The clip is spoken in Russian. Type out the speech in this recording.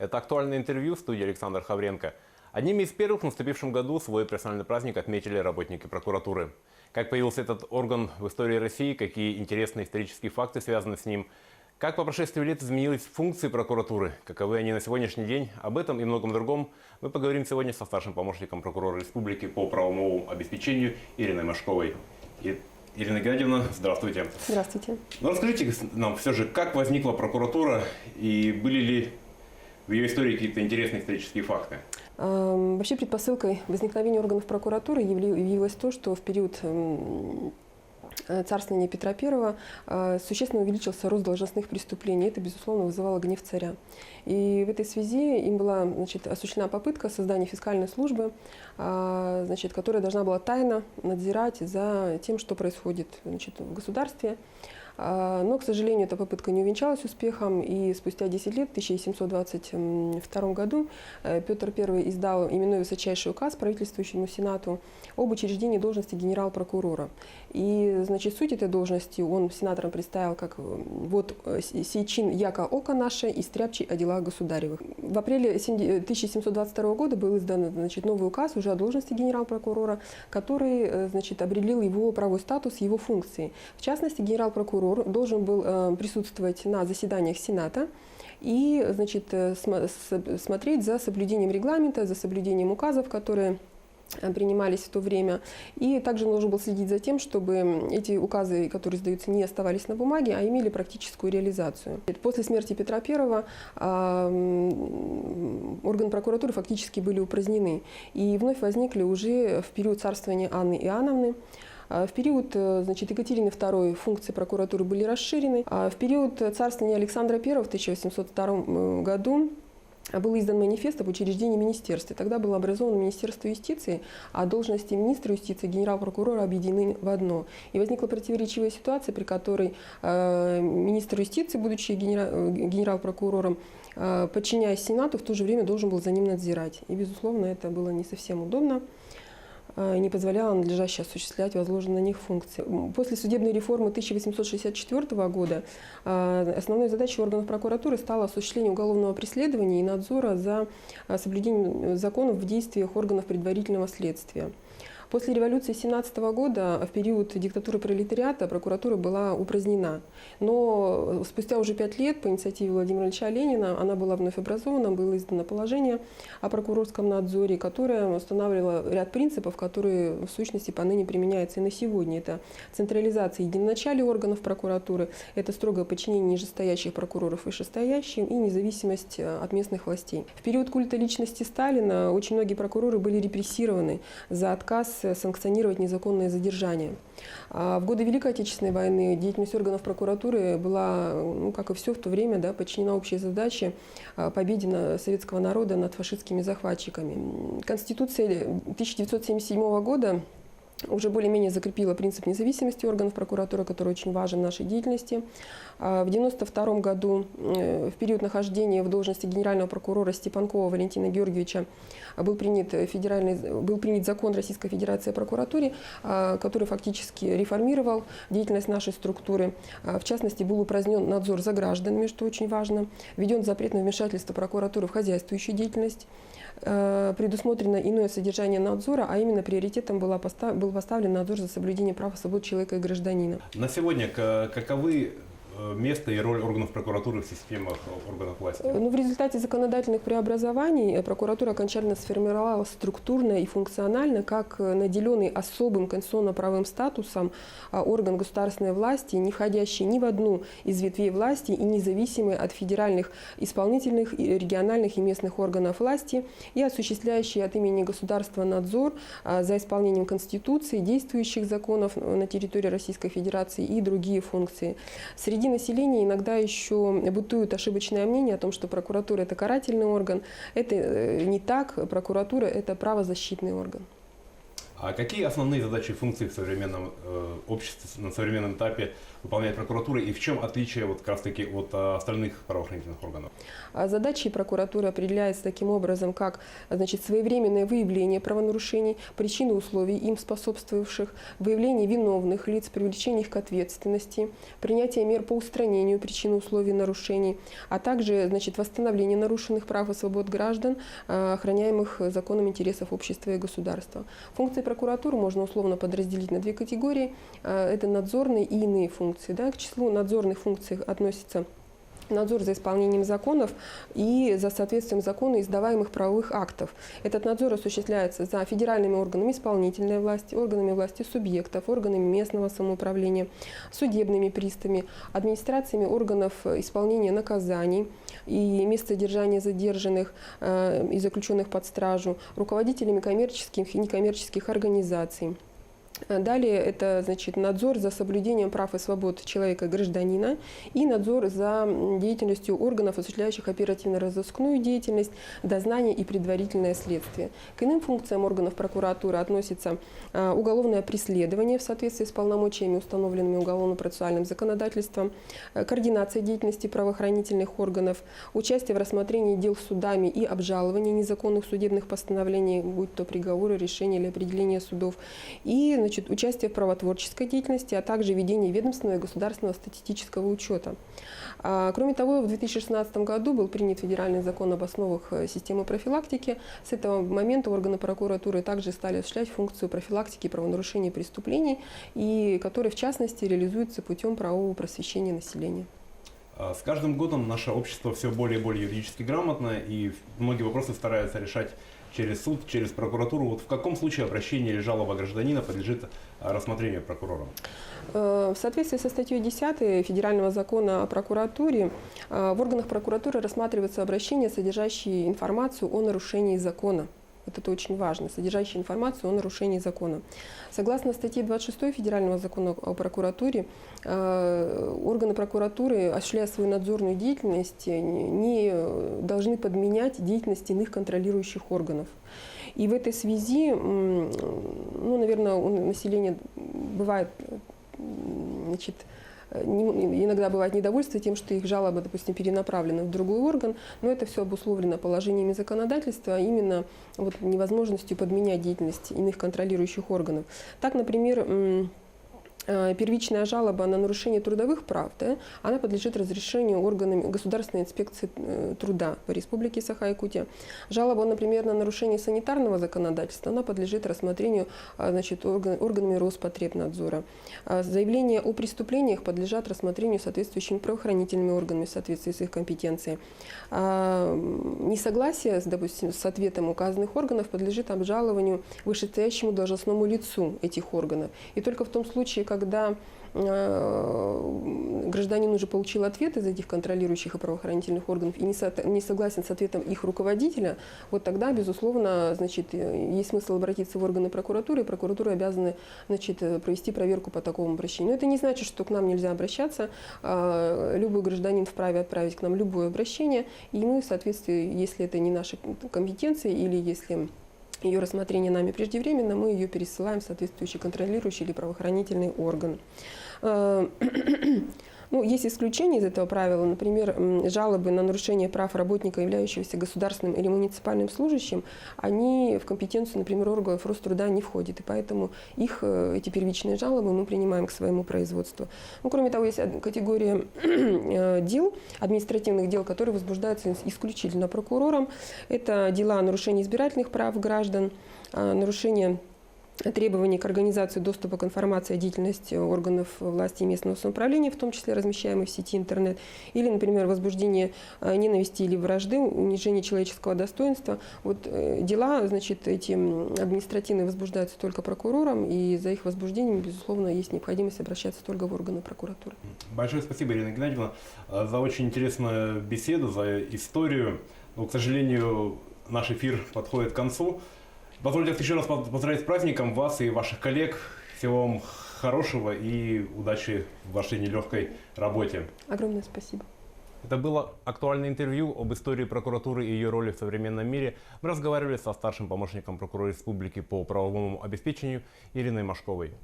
Это актуальное интервью в студии Александр Хавренко. Одними из первых в наступившем году свой персональный праздник отметили работники прокуратуры. Как появился этот орган в истории России, какие интересные исторические факты связаны с ним, как по прошествии лет изменились функции прокуратуры, каковы они на сегодняшний день, об этом и многом другом мы поговорим сегодня со старшим помощником прокурора республики по правовому обеспечению Ириной Машковой. Ирина Геннадьевна, здравствуйте. Здравствуйте. Ну, расскажите нам все же, как возникла прокуратура и были ли в ее истории какие-то интересные исторические факты? Вообще предпосылкой возникновения органов прокуратуры явилось то, что в период царствования Петра I существенно увеличился рост должностных преступлений. Это, безусловно, вызывало гнев царя. И в этой связи им была осуществлена попытка создания фискальной службы, которая должна была тайно надзирать за тем, что происходит в государстве. Но, к сожалению, эта попытка не увенчалась успехом, и спустя 10 лет, в 1722 году, Петр I издал именной высочайший указ правительствующему Сенату об учреждении должности генерал-прокурора. И, суть этой должности он сенаторам представил как «вот сей чин яко око наше и стряпчий о делах государевых». В апреле 1722 года был издан новый указ уже о должности генерал-прокурора, который определил его правовой статус, его функции. В частности, генерал-прокурор должен был присутствовать на заседаниях Сената и смотреть за соблюдением регламента, за соблюдением указов, которые принимались в то время. И также он должен был следить за тем, чтобы эти указы, которые издаются, не оставались на бумаге, а имели практическую реализацию. После смерти Петра I органы прокуратуры фактически были упразднены и вновь возникли уже в период царствования Анны Иоанновны. В период Екатерины II функции прокуратуры были расширены. В период царствования Александра I в 1802 году был издан манифест об учреждении министерства. Тогда было образовано Министерство юстиции, а должности министра юстиции и генерал-прокурора объединены в одно. И возникла противоречивая ситуация, при которой министр юстиции, будучи генерал-прокурором, подчиняясь Сенату, в то же время должен был за ним надзирать. И, безусловно, это было не совсем удобно, не позволяло надлежаще осуществлять возложенные на них функции. После судебной реформы 1864 года основной задачей органов прокуратуры стало осуществление уголовного преследования и надзора за соблюдением законов в действиях органов предварительного следствия. После революции 17 года, в период диктатуры пролетариата, прокуратура была упразднена. Но спустя уже 5 лет по инициативе Владимира Ильича Ленина она была вновь образована, было издано положение о прокурорском надзоре, которое устанавливало ряд принципов, которые в сущности поныне применяются и на сегодня. Это централизация единоначалия органов прокуратуры, это строгое подчинение нижестоящих прокуроров вышестоящим и независимость от местных властей. В период культа личности Сталина очень многие прокуроры были репрессированы за отказ санкционировать незаконное задержание. В годы Великой Отечественной войны деятельность органов прокуратуры была, как и все в то время, подчинена общей задаче победе советского народа над фашистскими захватчиками. Конституция 1977 года уже более-менее закрепила принцип независимости органов прокуратуры, который очень важен в нашей деятельности. В 1992 году, в период нахождения в должности генерального прокурора Степанкова Валентина Георгиевича, был принят закон Российской Федерации о прокуратуре, который фактически реформировал деятельность нашей структуры. В частности, был упразднен надзор за гражданами, что очень важно, введен запрет на вмешательство прокуратуры в хозяйствующую деятельность, предусмотрено иное содержание надзора, а именно приоритетом был поставлен надзор за соблюдением прав и свобод человека и гражданина. На сегодня каковы место и роль органов прокуратуры в системах органов власти? В результате законодательных преобразований прокуратура окончательно сформировалась структурно и функционально как наделенный особым конституционно-правовым статусом орган государственной власти, не входящий ни в одну из ветвей власти и независимый от федеральных исполнительных, региональных и местных органов власти и осуществляющий от имени государства надзор за исполнением Конституции, действующих законов на территории Российской Федерации и другие функции. Среди населения иногда еще бытует ошибочное мнение о том, что прокуратура – это карательный орган. Это не так. Прокуратура – это правозащитный орган. А какие основные задачи и функции в современном обществе, на современном этапе выполняет прокуратура и в чем отличие вот как раз таки от остальных правоохранительных органов? Задачи прокуратуры определяются таким образом, как своевременное выявление правонарушений, причины условий, им способствовавших, выявление виновных лиц, привлечение их к ответственности, принятие мер по устранению причин и условий нарушений, а также восстановление нарушенных прав и свобод граждан, охраняемых законом интересов общества и государства. Функции прокуратуры можно условно подразделить на две категории. Это надзорные и иные функции. К числу надзорных функций относится надзор за исполнением законов и за соответствием закону издаваемых правовых актов. Этот надзор осуществляется за федеральными органами исполнительной власти, органами власти субъектов, органами местного самоуправления, судебными приставами, администрациями органов исполнения наказаний и мест содержания задержанных и заключенных под стражу, руководителями коммерческих и некоммерческих организаций. Далее это надзор за соблюдением прав и свобод человека и гражданина и надзор за деятельностью органов, осуществляющих оперативно-розыскную деятельность, дознание и предварительное следствие. К иным функциям органов прокуратуры относятся уголовное преследование в соответствии с полномочиями, установленными уголовно-процессуальным законодательством, координация деятельности правоохранительных органов, участие в рассмотрении дел судами и обжалование незаконных судебных постановлений, будь то приговоры, решения или определения судов, и участие в правотворческой деятельности, а также ведение ведомственного и государственного статистического учета. Кроме того, в 2016 году был принят федеральный закон об основах системы профилактики. С этого момента органы прокуратуры также стали осуществлять функцию профилактики правонарушений и преступлений, и которые, в частности, реализуются путем правового просвещения населения. С каждым годом наше общество все более и более юридически грамотно, и многие вопросы стараются решать через суд, через прокуратуру. Вот в каком случае обращение или жалоба гражданина подлежит рассмотрению прокурором? В соответствии со статьей 10 Федерального закона о прокуратуре, в органах прокуратуры рассматриваются обращения, содержащие информацию о нарушении закона. Вот это очень важно, содержащие информацию о нарушении закона. Согласно статье 26 Федерального закона о прокуратуре, органы прокуратуры, осуществляя свою надзорную деятельность, не должны подменять деятельность иных контролирующих органов. И в этой связи, наверное, у населения бывает, иногда бывает недовольство тем, что их жалоба, допустим, перенаправлена в другой орган, но это все обусловлено положениями законодательства, а именно невозможностью подменять деятельность иных контролирующих органов. Так, например, первичная жалоба на нарушение трудовых прав, она подлежит разрешению органами Государственной инспекции труда по Республике Саха-Якутия. Жалоба, например, на нарушение санитарного законодательства, она подлежит рассмотрению органами Роспотребнадзора. Заявления о преступлениях подлежат рассмотрению соответствующими правоохранительными органами в соответствии с их компетенцией. Несогласие, допустим, с ответом указанных органов подлежит обжалованию вышестоящему должностному лицу этих органов. И только в том случае, когда гражданин уже получил ответ из этих контролирующих и правоохранительных органов и не согласен с ответом их руководителя, вот тогда, безусловно, есть смысл обратиться в органы прокуратуры, и прокуратура обязана провести проверку по такому обращению. Но это не значит, что к нам нельзя обращаться. Любой гражданин вправе отправить к нам любое обращение, и мы, в соответствии, если это не наши компетенции или если ее рассмотрение нами преждевременно, мы ее пересылаем в соответствующий контролирующий или правоохранительный орган. Есть исключения из этого правила. Например, жалобы на нарушение прав работника, являющегося государственным или муниципальным служащим, они в компетенцию, например, органов Роструда не входят. И поэтому эти первичные жалобы мы принимаем к своему производству. Кроме того, есть категория дел, административных дел, которые возбуждаются исключительно прокурором. Это дела о нарушении избирательных прав граждан, нарушение требований к организации доступа к информации о деятельности органов власти и местного самоуправления, в том числе размещаемой в сети интернет, или, например, возбуждение ненависти или вражды, унижение человеческого достоинства. Дела, эти административные возбуждаются только прокурором, и за их возбуждением, безусловно, есть необходимость обращаться только в органы прокуратуры. Большое спасибо, Ирина Геннадьевна, за очень интересную беседу, за историю. К сожалению, наш эфир подходит к концу. Позвольте еще раз поздравить с праздником вас и ваших коллег. Всего вам хорошего и удачи в вашей нелегкой работе. Огромное спасибо. Это было актуальное интервью об истории прокуратуры и ее роли в современном мире. Мы разговаривали со старшим помощником прокурора республики по правовому обеспечению Ириной Машковой.